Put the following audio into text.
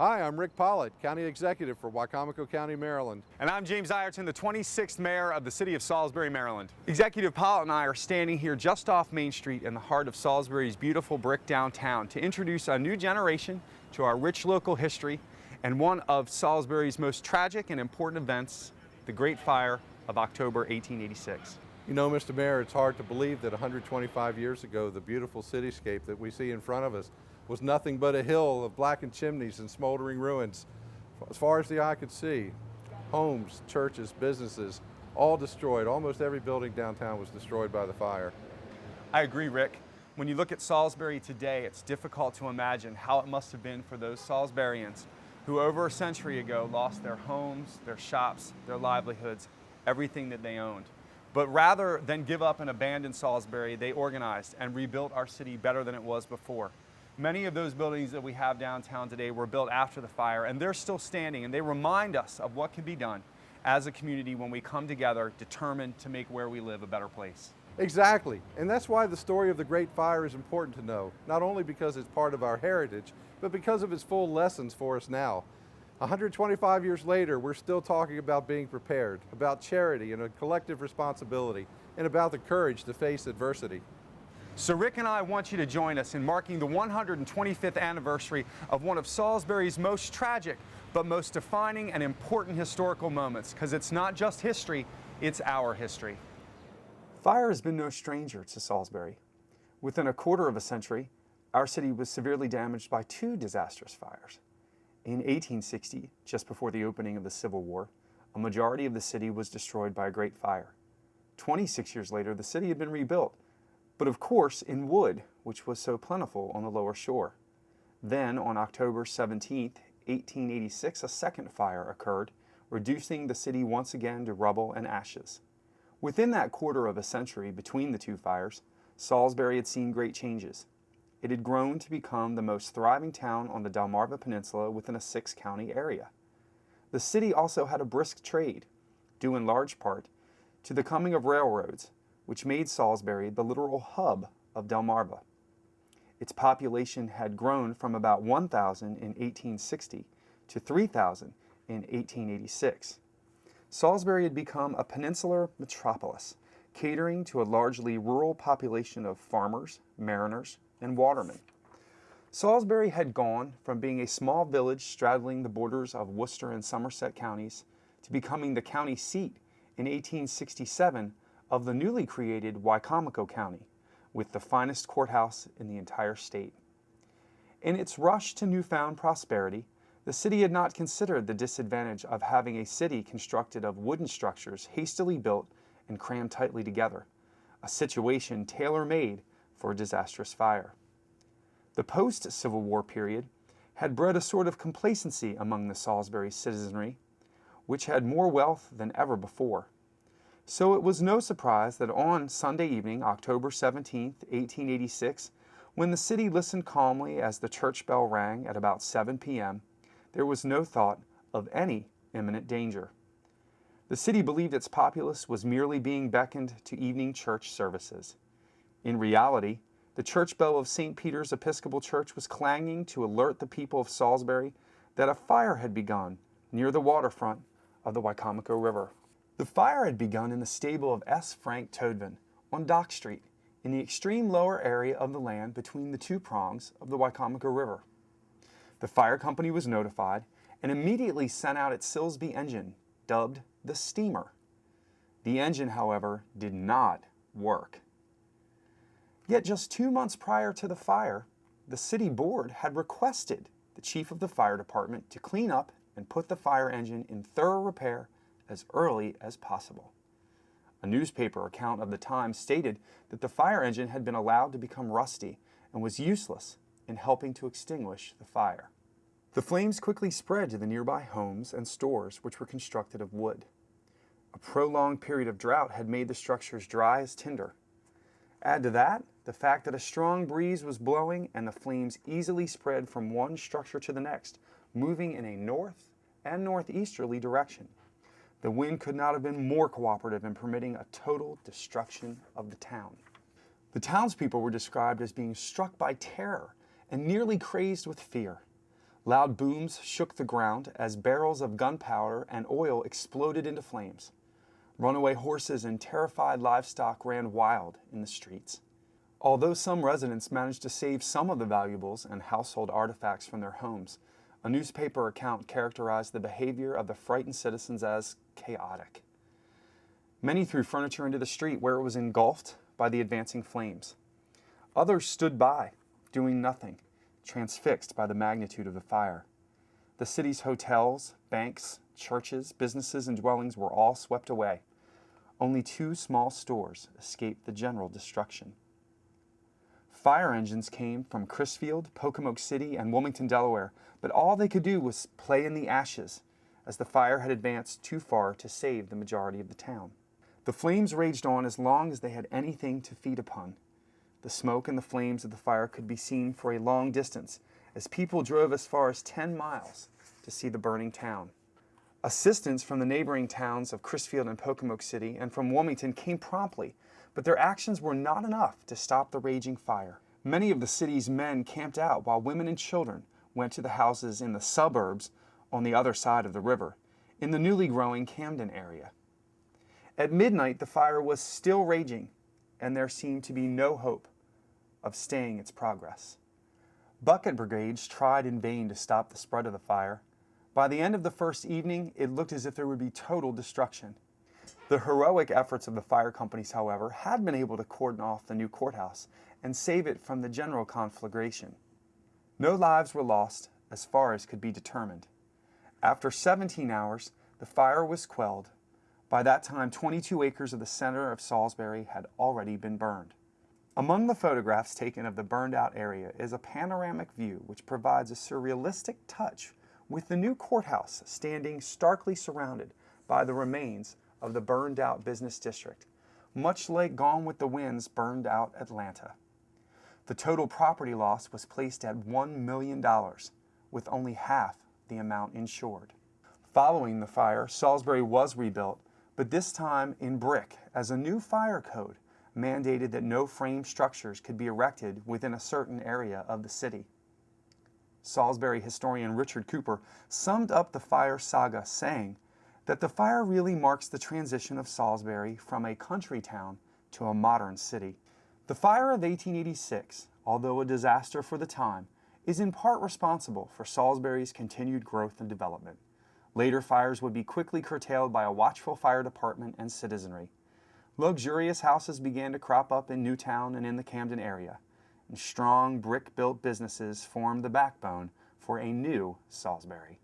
Hi, I'm Rick Pollitt, County Executive for Wicomico County, Maryland. And I'm James Ireton, the 26th Mayor of the City of Salisbury, Maryland. Executive Pollitt and I are standing here just off Main Street in the heart of Salisbury's beautiful brick downtown to introduce a new generation to our rich local history and one of Salisbury's most tragic and important events, the Great Fire of October 1886. You know, Mr. Mayor, it's hard to believe that 125 years ago, the beautiful cityscape that we see in front of us was nothing but a hill of blackened chimneys and smoldering ruins. As far as the eye could see, homes, churches, businesses, all destroyed. Almost every building downtown was destroyed by the fire. I agree, Rick. When you look at Salisbury today, it's difficult to imagine how it must have been for those Salisburyans who over a century ago lost their homes, their shops, their livelihoods, everything that they owned. But rather than give up and abandon Salisbury, they organized and rebuilt our city better than it was before. Many of those buildings that we have downtown today were built after the fire, and they're still standing, and they remind us of what can be done as a community when we come together determined to make where we live a better place. Exactly, and that's why the story of the Great Fire is important to know, not only because it's part of our heritage, but because of its full lessons for us now. 125 years later, we're still talking about being prepared, about charity and a collective responsibility, and about the courage to face adversity. So Rick and I want you to join us in marking the 125th anniversary of one of Salisbury's most tragic, but most defining and important historical moments, because it's not just history, it's our history. Fire has been no stranger to Salisbury. Within a quarter of a century, our city was severely damaged by two disastrous fires. In 1860, just before the opening of the Civil War, a majority of the city was destroyed by a great fire. 26 years later, the city had been rebuilt, but of course in wood, which was so plentiful on the lower shore. Then, on October 17, 1886, a second fire occurred, reducing the city once again to rubble and ashes. Within that quarter of a century between the two fires, Salisbury had seen great changes. It had grown to become the most thriving town on the Delmarva Peninsula within a 6-county area. The city also had a brisk trade, due in large part to the coming of railroads, which made Salisbury the literal hub of Delmarva. Its population had grown from about 1,000 in 1860 to 3,000 in 1886. Salisbury had become a peninsular metropolis, catering to a largely rural population of farmers, mariners, and watermen. Salisbury had gone from being a small village straddling the borders of Worcester and Somerset counties to becoming the county seat in 1867 of the newly created Wicomico County, with the finest courthouse in the entire state. In its rush to newfound prosperity, the city had not considered the disadvantage of having a city constructed of wooden structures hastily built and crammed tightly together, a situation tailor-made for a disastrous fire. The post-Civil War period had bred a sort of complacency among the Salisbury citizenry, which had more wealth than ever before. So it was no surprise that on Sunday evening, October 17, 1886, when the city listened calmly as the church bell rang at about 7 p.m., there was no thought of any imminent danger. The city believed its populace was merely being beckoned to evening church services. In reality, the church bell of St. Peter's Episcopal Church was clanging to alert the people of Salisbury that a fire had begun near the waterfront of the Wicomico River. The fire had begun in the stable of S. Frank Toadvin on Dock Street, in the extreme lower area of the land between the two prongs of the Wicomico River. The fire company was notified and immediately sent out its Silsby engine, dubbed the Steamer. The engine, however, did not work. Yet just 2 months prior to the fire, the city board had requested the chief of the fire department to clean up and put the fire engine in thorough repair as early as possible. A newspaper account of the time stated that the fire engine had been allowed to become rusty and was useless in helping to extinguish the fire. The flames quickly spread to the nearby homes and stores, which were constructed of wood. A prolonged period of drought had made the structures dry as tinder. Add to that the fact that a strong breeze was blowing and the flames easily spread from one structure to the next, moving in a north and northeasterly direction. The wind could not have been more cooperative in permitting a total destruction of the town. The townspeople were described as being struck by terror and nearly crazed with fear. Loud booms shook the ground as barrels of gunpowder and oil exploded into flames. Runaway horses and terrified livestock ran wild in the streets. Although some residents managed to save some of the valuables and household artifacts from their homes, a newspaper account characterized the behavior of the frightened citizens as chaotic. Many threw furniture into the street where it was engulfed by the advancing flames. Others stood by, doing nothing, transfixed by the magnitude of the fire. The city's hotels, banks, churches, businesses, and dwellings were all swept away. Only 2 small stores escaped the general destruction. Fire engines came from Crisfield, Pocomoke City, and Wilmington, Delaware, but all they could do was play in the ashes, as the fire had advanced too far to save the majority of the town. The flames raged on as long as they had anything to feed upon. The smoke and the flames of the fire could be seen for a long distance, as people drove as far as 10 miles to see the burning town. Assistance from the neighboring towns of Crisfield and Pocomoke City and from Wilmington came promptly, but their actions were not enough to stop the raging fire. Many of the city's men camped out while women and children went to the houses in the suburbs on the other side of the river, in the newly growing Camden area. At midnight, the fire was still raging, and there seemed to be no hope of staying its progress. Bucket brigades tried in vain to stop the spread of the fire. By the end of the first evening, it looked as if there would be total destruction. The heroic efforts of the fire companies, however, had been able to cordon off the new courthouse and save it from the general conflagration. No lives were lost as far as could be determined. After 17 hours, the fire was quelled. By that time, 22 acres of the center of Salisbury had already been burned. Among the photographs taken of the burned out area is a panoramic view which provides a surrealistic touch, with the new courthouse standing starkly surrounded by the remains of the burned out business district, much like Gone with the Wind's burned out Atlanta. The total property loss was placed at $1 million, with only half the amount insured. Following the fire, Salisbury was rebuilt, but this time in brick, as a new fire code mandated that no frame structures could be erected within a certain area of the city. Salisbury historian Richard Cooper summed up the fire saga saying that the fire really marks the transition of Salisbury from a country town to a modern city. The fire of 1886, although a disaster for the time, is in part responsible for Salisbury's continued growth and development. Later fires would be quickly curtailed by a watchful fire department and citizenry. Luxurious houses began to crop up in Newtown and in the Camden area, and strong brick-built businesses formed the backbone for a new Salisbury.